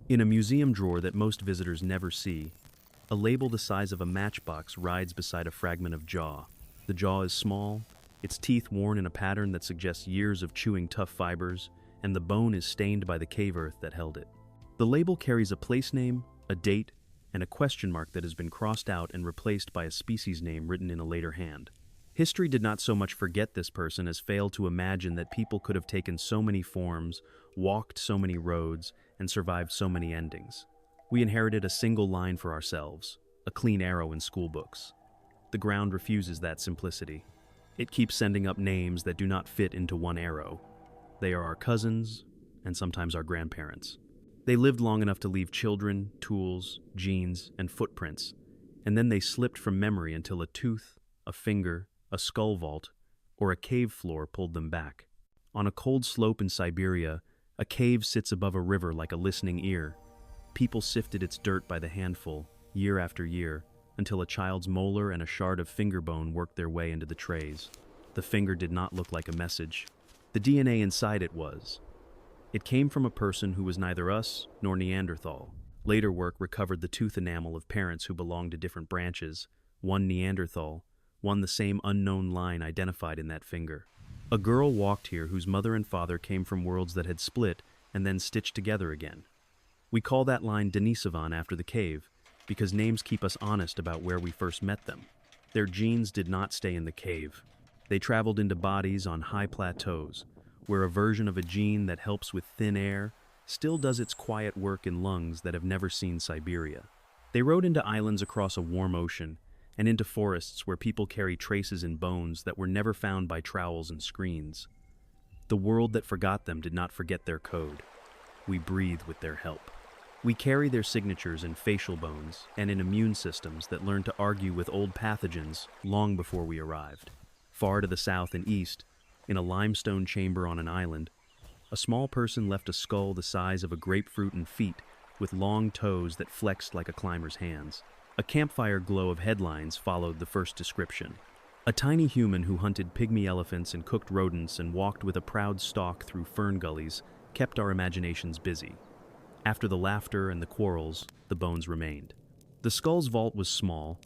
In a museum drawer that most visitors never see, a label the size of a matchbox rides beside a fragment of jaw. The jaw is small, its teeth worn in a pattern that suggests years of chewing tough fibers, and the bone is stained by the cave earth that held it. The label carries a place name, a date, and a question mark that has been crossed out and replaced by a species name written in a later hand. History did not so much forget this person as fail to imagine that people could have taken so many forms, walked so many roads, and survived so many endings. We inherited a single line for ourselves, a clean arrow in school books. The ground refuses that simplicity. It keeps sending up names that do not fit into one arrow. They are our cousins, and sometimes our grandparents. They lived long enough to leave children, tools, genes, and footprints, and then they slipped from memory until a tooth, a finger, a skull vault, or a cave floor pulled them back. On a cold slope in Siberia, a cave sits above a river like a listening ear. People sifted its dirt by the handful, year after year, until a child's molar and a shard of finger bone worked their way into the trays. The finger did not look like a message. The DNA inside it was. It came from a person who was neither us nor Neanderthal. Later work recovered the tooth enamel of parents who belonged to different branches, one Neanderthal, one the same unknown line identified in that finger. A girl walked here whose mother and father came from worlds that had split and then stitched together again. We call that line Denisovan after the cave, because names keep us honest about where we first met them. Their genes did not stay in the cave. They traveled into bodies on high plateaus, where a version of a gene that helps with thin air still does its quiet work in lungs that have never seen Siberia. They rode into islands across a warm ocean, and into forests where people carry traces in bones that were never found by trowels and screens. The world that forgot them did not forget their code. We breathe with their help. We carry their signatures in facial bones and in immune systems that learned to argue with old pathogens long before we arrived. Far to the south and east, in a limestone chamber on an island, a small person left a skull the size of a grapefruit and feet, with long toes that flexed like a climber's hands. A campfire glow of headlines followed the first description. A tiny human who hunted pygmy elephants and cooked rodents and walked with a proud stalk through fern gullies kept our imaginations busy. After the laughter and the quarrels, the bones remained. The skull's vault was small,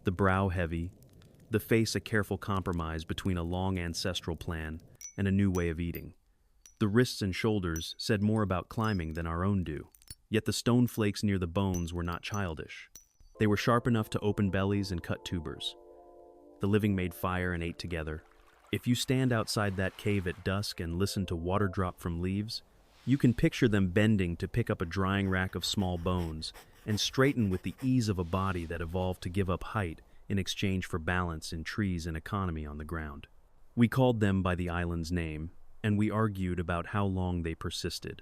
the brow heavy, the face a careful compromise between a long ancestral plan and a new way of eating. The wrists and shoulders said more about climbing than our own do, yet the stone flakes near the bones were not childish. They were sharp enough to open bellies and cut tubers. The living made fire and ate together. If you stand outside that cave at dusk and listen to water drop from leaves, you can picture them bending to pick up a drying rack of small bones and straighten with the ease of a body that evolved to give up height in exchange for balance in trees and economy on the ground. We called them by the island's name, and we argued about how long they persisted.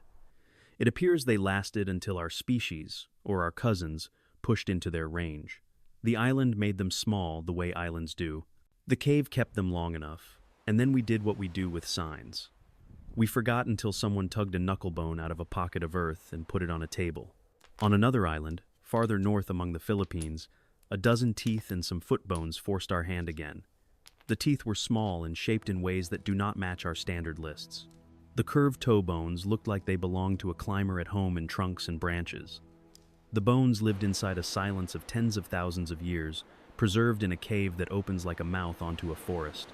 It appears they lasted until our species, or our cousins, pushed into their range. The island made them small the way islands do. The cave kept them long enough, and then we did what we do with signs. We forgot until someone tugged a knucklebone out of a pocket of earth and put it on a table. On another island, farther north among the Philippines, a dozen teeth and some foot bones forced our hand again. The teeth were small and shaped in ways that do not match our standard lists. The curved toe bones looked like they belonged to a climber at home in trunks and branches. The bones lived inside a silence of tens of thousands of years, preserved in a cave that opens like a mouth onto a forest.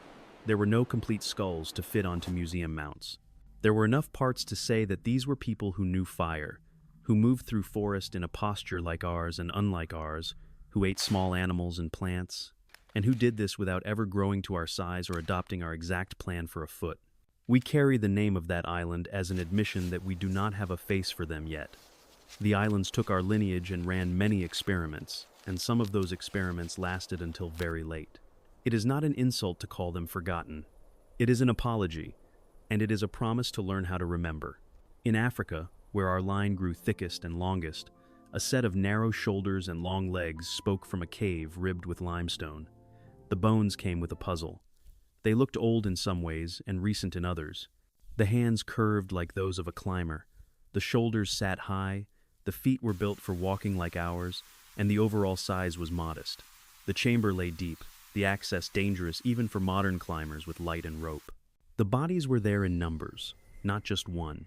There were no complete skulls to fit onto museum mounts. There were enough parts to say that these were people who knew fire, who moved through forest in a posture like ours and unlike ours, who ate small animals and plants, and who did this without ever growing to our size or adopting our exact plan for a foot. We carry the name of that island as an admission that we do not have a face for them yet. The islands took our lineage and ran many experiments, and some of those experiments lasted until very late. It is not an insult to call them forgotten. It is an apology, and it is a promise to learn how to remember. In Africa, where our line grew thickest and longest, a set of narrow shoulders and long legs spoke from a cave ribbed with limestone. The bones came with a puzzle. They looked old in some ways and recent in others. The hands curved like those of a climber. The shoulders sat high. The feet were built for walking like ours, and the overall size was modest. The chamber lay deep, the access dangerous even for modern climbers with light and rope. The bodies were there in numbers, not just one.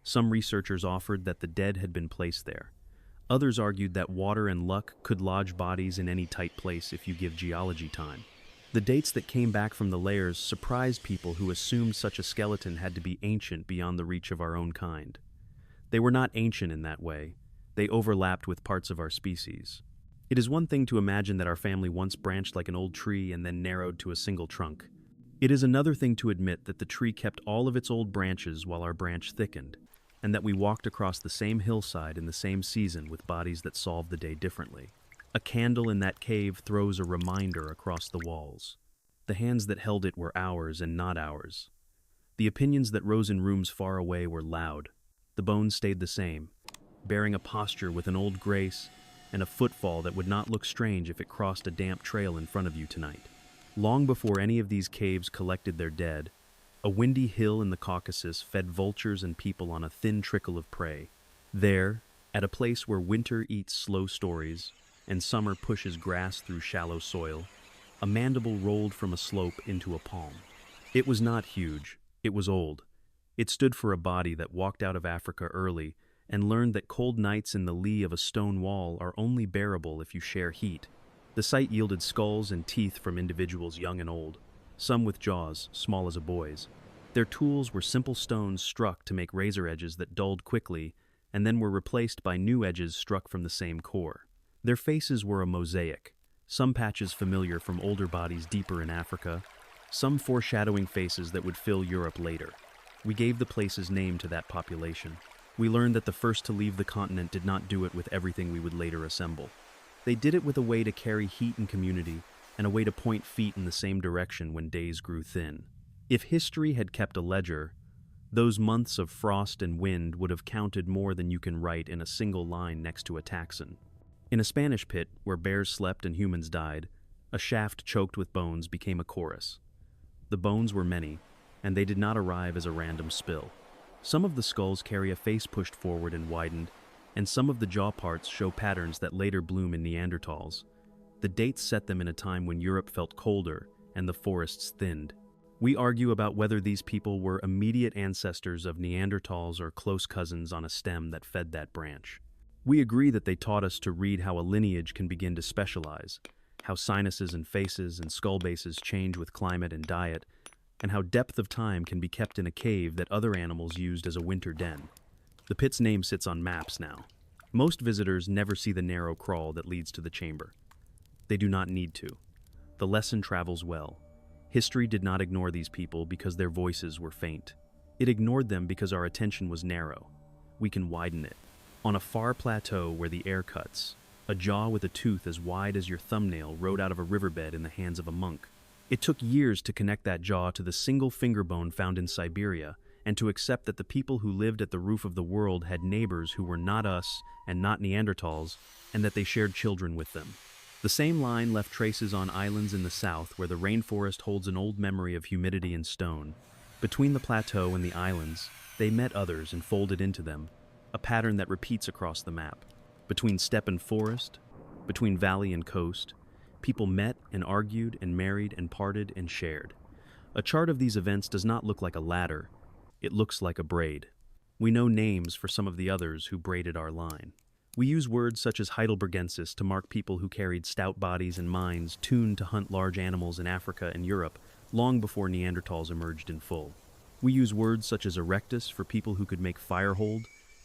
Some researchers offered that the dead had been placed there. Others argued that water and luck could lodge bodies in any tight place if you give geology time. The dates that came back from the layers surprised people who assumed such a skeleton had to be ancient beyond the reach of our own kind. They were not ancient in that way. They overlapped with parts of our species. It is one thing to imagine that our family once branched like an old tree and then narrowed to a single trunk. It is another thing to admit that the tree kept all of its old branches while our branch thickened, and that we walked across the same hillside in the same season with bodies that solved the day differently. A candle in that cave throws a reminder across the walls. The hands that held it were ours and not ours. The opinions that rose in rooms far away were loud. The bones stayed the same, bearing a posture with an old grace and a footfall that would not look strange if it crossed a damp trail in front of you tonight. Long before any of these caves collected their dead, a windy hill in the Caucasus fed vultures and people on a thin trickle of prey. There, at a place where winter eats slow stories and summer pushes grass through shallow soil, a mandible rolled from a slope into a palm. It was not huge, it was old. It stood for a body that walked out of Africa early and learned that cold nights in the lee of a stone wall are only bearable if you share heat. The sight yielded skulls and teeth from individuals young and old, some with jaws small as a boy's. Their tools were simple stones struck to make razor edges that dulled quickly and then were replaced by new edges struck from the same core. Their faces were a mosaic, some patches familiar from older bodies deeper in Africa, some foreshadowing faces that would fill Europe later. We gave the place's name to that population. We learned that the first to leave the continent did not do it with everything we would later assemble. They did it with a way to carry heat and community, and a way to point feet in the same direction when days grew thin. If history had kept a ledger, those months of frost and wind would have counted more than you can write in a single line next to a taxon. In a Spanish pit, where bears slept and humans died, a shaft choked with bones became a chorus. The bones were many, and they did not arrive as a random spill. Some of the skulls carry a face pushed forward and widened, and some of the jaw parts show patterns that later bloom in Neanderthals. The dates set them in a time when Europe felt colder and the forests thinned. We argue about whether these people were immediate ancestors of Neanderthals or close cousins on a stem that fed that branch. We agree that they taught us to read how a lineage can begin to specialize, how sinuses and faces and skull bases change with climate and diet, and how depth of time can be kept in a cave that other animals used as a winter den. The pit's name sits on maps now. Most visitors never see the narrow crawl that leads to the chamber. They do not need to. The lesson travels well. History did not ignore these people because their voices were faint. It ignored them because our attention was narrow. We can widen it. On a far plateau where the air cuts, a jaw with a tooth as wide as your thumbnail rode out of a riverbed in the hands of a monk. It took years to connect that jaw to the single finger bone found in Siberia, and to accept that the people who lived at the roof of the world had neighbors who were not us and not Neanderthals, and that they shared children with them. The same line left traces on islands in the south where the rainforest holds an old memory of humidity and stone. Between the plateau and the islands, they met others and folded into them, a pattern that repeats across the map. Between steppe and forest, between valley and coast, people met and argued and married and parted and shared. A chart of these events does not look like a ladder, it looks like a braid. We know names for some of the others who braided our line. We use words such as Heidelbergensis to mark people who carried stout bodies and minds tuned to hunt large animals in Africa and Europe long before Neanderthals emerged in full. We use words such as Erectus for people who could make firehold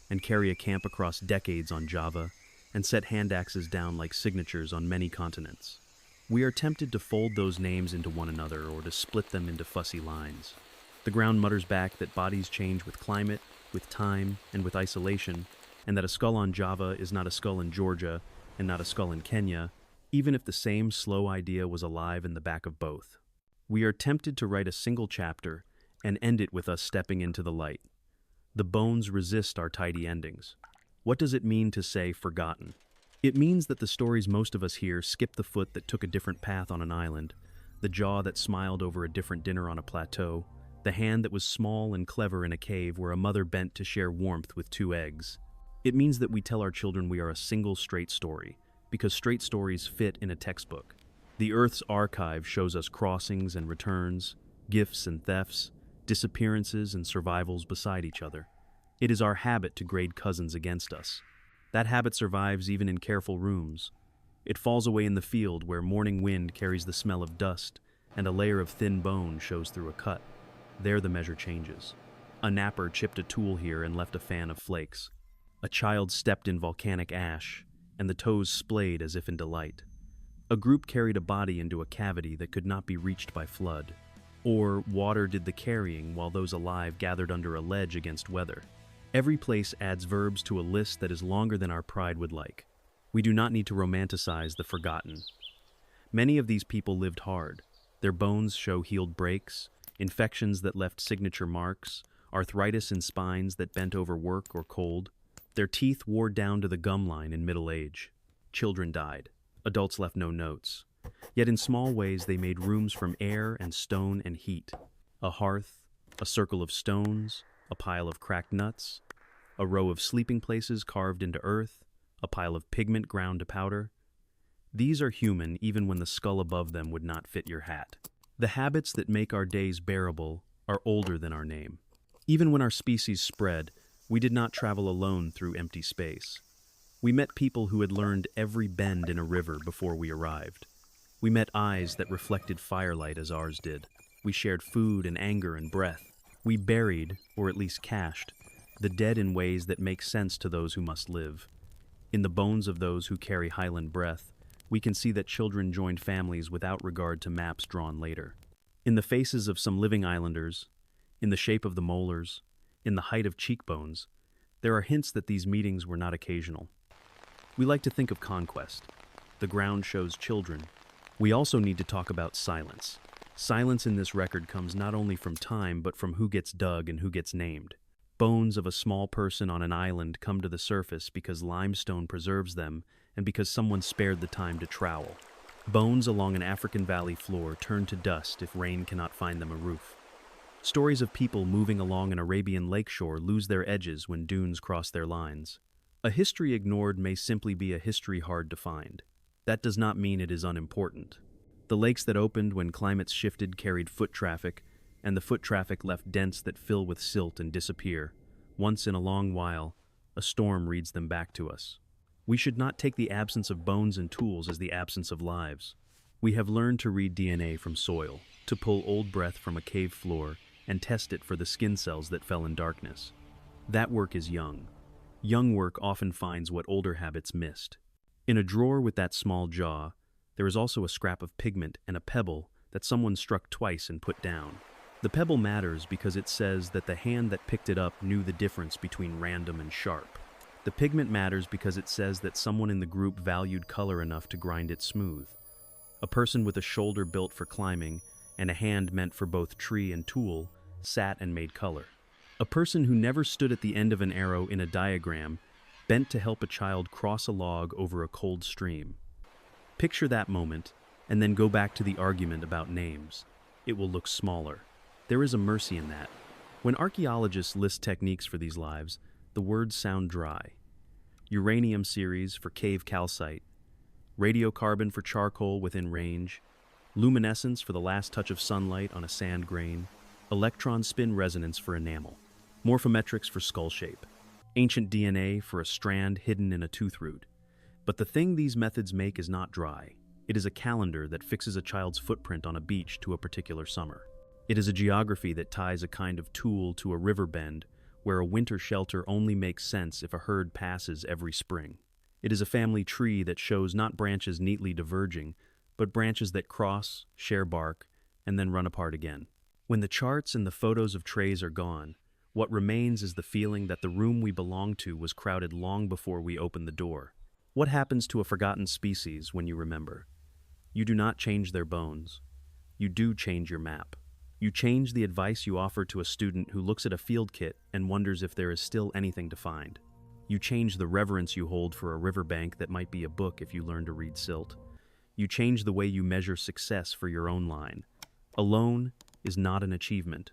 and carry a camp across decades on Java and set hand axes down like signatures on many continents. We are tempted to fold those names into one another or to split them into fussy lines. The ground mutters back that bodies change with climate, with time, and with isolation, and that a skull on Java is not a skull in Georgia and not a skull in Kenya, even if the same slow idea was alive in the back of both. We are tempted to write a single chapter and end it with us stepping into the light. The bones resist our tidy endings. What does it mean to say forgotten? It means that the stories most of us hear skip the foot that took a different path on an island, the jaw that smiled over a different dinner on a plateau, the hand that was small and clever in a cave where a mother bent to share warmth with 2 eggs. It means that we tell our children we are a single straight story, because straight stories fit in a textbook. The Earth's archive shows us crossings and returns, gifts and thefts, disappearances and survivals beside each other. It is our habit to grade cousins against us. That habit survives even in careful rooms. It falls away in the field where morning wind carries the smell of dust and a layer of thin bone shows through a cut. There the measure changes. A napper chipped a tool here and left a fan of flakes. A child stepped in volcanic ash, and the toes splayed as if in delight. A group carried a body into a cavity that could not be reached by flood. Or water did the carrying while those alive gathered under a ledge against weather. Every place adds verbs to a list that is longer than our pride would like. We do not need to romanticize the forgotten. Many of these people lived hard. Their bones show healed breaks, infections that left signature marks, arthritis in spines that bent over work or cold. Their teeth wore down to the gum line in middle age. Children died. Adults left no notes. Yet in small ways they made rooms from air and stone and heat. A hearth, a circle of stones, a pile of cracked nuts, a row of sleeping places carved into earth, a pile of pigment ground to powder. These are human even when the skull above them would not fit your hat. The habits that make our days bearable are older than our name. Even when our species spread, we did not travel alone through empty space. We met people who had learned every bend in a river before we arrived. We met eyes that reflected firelight as ours did. We shared food and anger and breath. We buried, or at least cached, the dead in ways that make sense to those who must live. In the bones of those who carry highland breath, we can see that children joined families without regard to maps drawn later. In the faces of some living islanders, in the shape of the molars, in the height of cheekbones, there are hints that these meetings were not occasional. We like to think of conquest. The ground shows children. We also need to talk about silence. Silence in this record comes not only from time, but from who gets dug and who gets named. Bones of a small person on an island come to the surface because limestone preserves them and because someone spared the time to trowel. Bones along an African valley floor turn to dust if rain cannot find them a roof. Stories of people moving along an Arabian lakeshore lose their edges when dunes cross their lines. A history ignored may simply be a history hard to find. That does not mean it is unimportant. The lakes that opened when climates shifted carried foot traffic, and the foot traffic left dents that fill with silt and disappear. Once in a long while, a storm reads them back to us. We should not take the absence of bones and tools as the absence of lives. We have learned to read DNA from soil, to pull old breath from a cave floor, and test it for the skin cells that fell in darkness. That work is young. Young work often finds what older habits missed. In a drawer with that small jaw, there is also a scrap of pigment and a pebble that someone struck twice and put down. The pebble matters because it says that the hand that picked it up knew the difference between random and sharp. The pigment matters because it says that someone in the group valued color enough to grind it smooth. A person with a shoulder built for climbing and a hand meant for both tree and tool sat and made color. A person who never stood at the end of an arrow in a diagram bent to help a child cross a log over a cold stream. Picture that moment, and then go back to the argument about names. It will look smaller. There is a mercy in that. When archaeologists list techniques for these lives, the words sound dry. Uranium series for cave calcite, radiocarbon for charcoal within range, luminescence for the last touch of sunlight on a sand grain, electron spin resonance for enamel, morphometrics for skull shape, ancient DNA for a strand hidden in a tooth root. But the thing these methods make is not dry. It is a calendar that fixes a child's footprint on a beach to a particular summer. It is a geography that ties a kind of tool to a river bend where a winter shelter only makes sense if a herd passes every spring. It is a family tree that shows not branches neatly diverging, but branches that cross, share bark, and then run apart again. When the charts and the photos of trays are gone, what remains is the feeling that the room we belong to was crowded long before we opened the door. What happens to a forgotten species when you remember? You do not change their bones. You do change your map. You change the advice you offer to a student who looks at a field kit and wonders if there is still anything to find. You change the reverence you hold for a riverbank that might be a book if you learn to read silt. You change the way you measure success for your own line. Alone is not an achievement.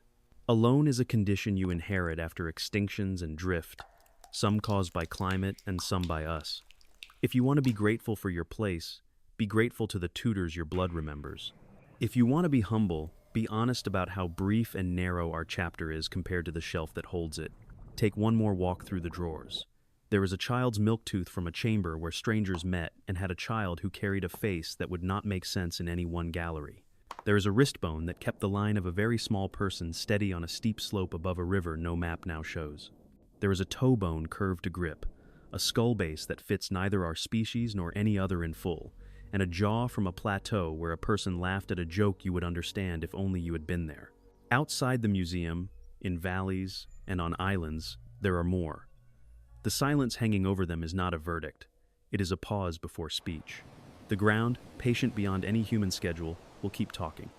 Alone is a condition you inherit after extinctions and drift, some caused by climate and some by us. If you want to be grateful for your place, be grateful to the tutors your blood remembers. If you want to be humble, be honest about how brief and narrow our chapter is compared to the shelf that holds it. Take one more walk through the drawers. There is a child's milk tooth from a chamber where strangers met and had a child who carried a face that would not make sense in any one gallery. There is a wrist bone that kept the line of a very small person steady on a steep slope above a river no map now shows. There is a toe bone curved to grip, a skull base that fits neither our species nor any other in full, and a jaw from a plateau where a person laughed at a joke you would understand if only you had been there. Outside the museum, in valleys and on islands, there are more. The silence hanging over them is not a verdict. It is a pause before speech. The ground, patient beyond any human schedule, will keep talking.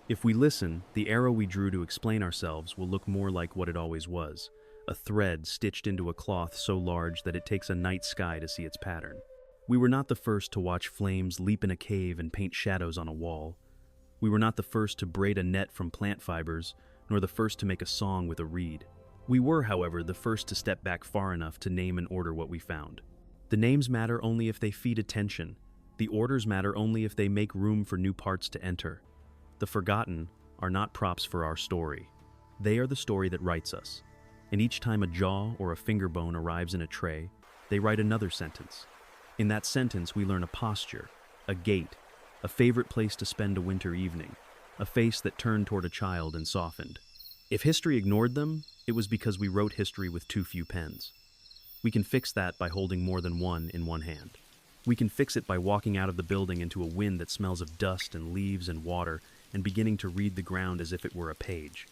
If we listen, the arrow we drew to explain ourselves will look more like what it always was, a thread stitched into a cloth so large that it takes a night sky to see its pattern. We were not the first to watch flames leap in a cave and paint shadows on a wall. We were not the first to braid a net from plant fibers, nor the first to make a song with a reed. We were, however, the first to step back far enough to name and order what we found. The names matter only if they feed attention. The orders matter only if they make room for new parts to enter. The forgotten are not props for our story. They are the story that writes us. And each time a jaw or a finger bone arrives in a tray, they write another sentence. In that sentence, we learn a posture, a gait, a favorite place to spend a winter evening, a face that turned toward a child and softened. If history ignored them, it was because we wrote history with too few pens. We can fix that by holding more than one in one hand. We can fix it by walking out of the building into a wind that smells of dust and leaves and water and beginning to read the ground as if it were a page.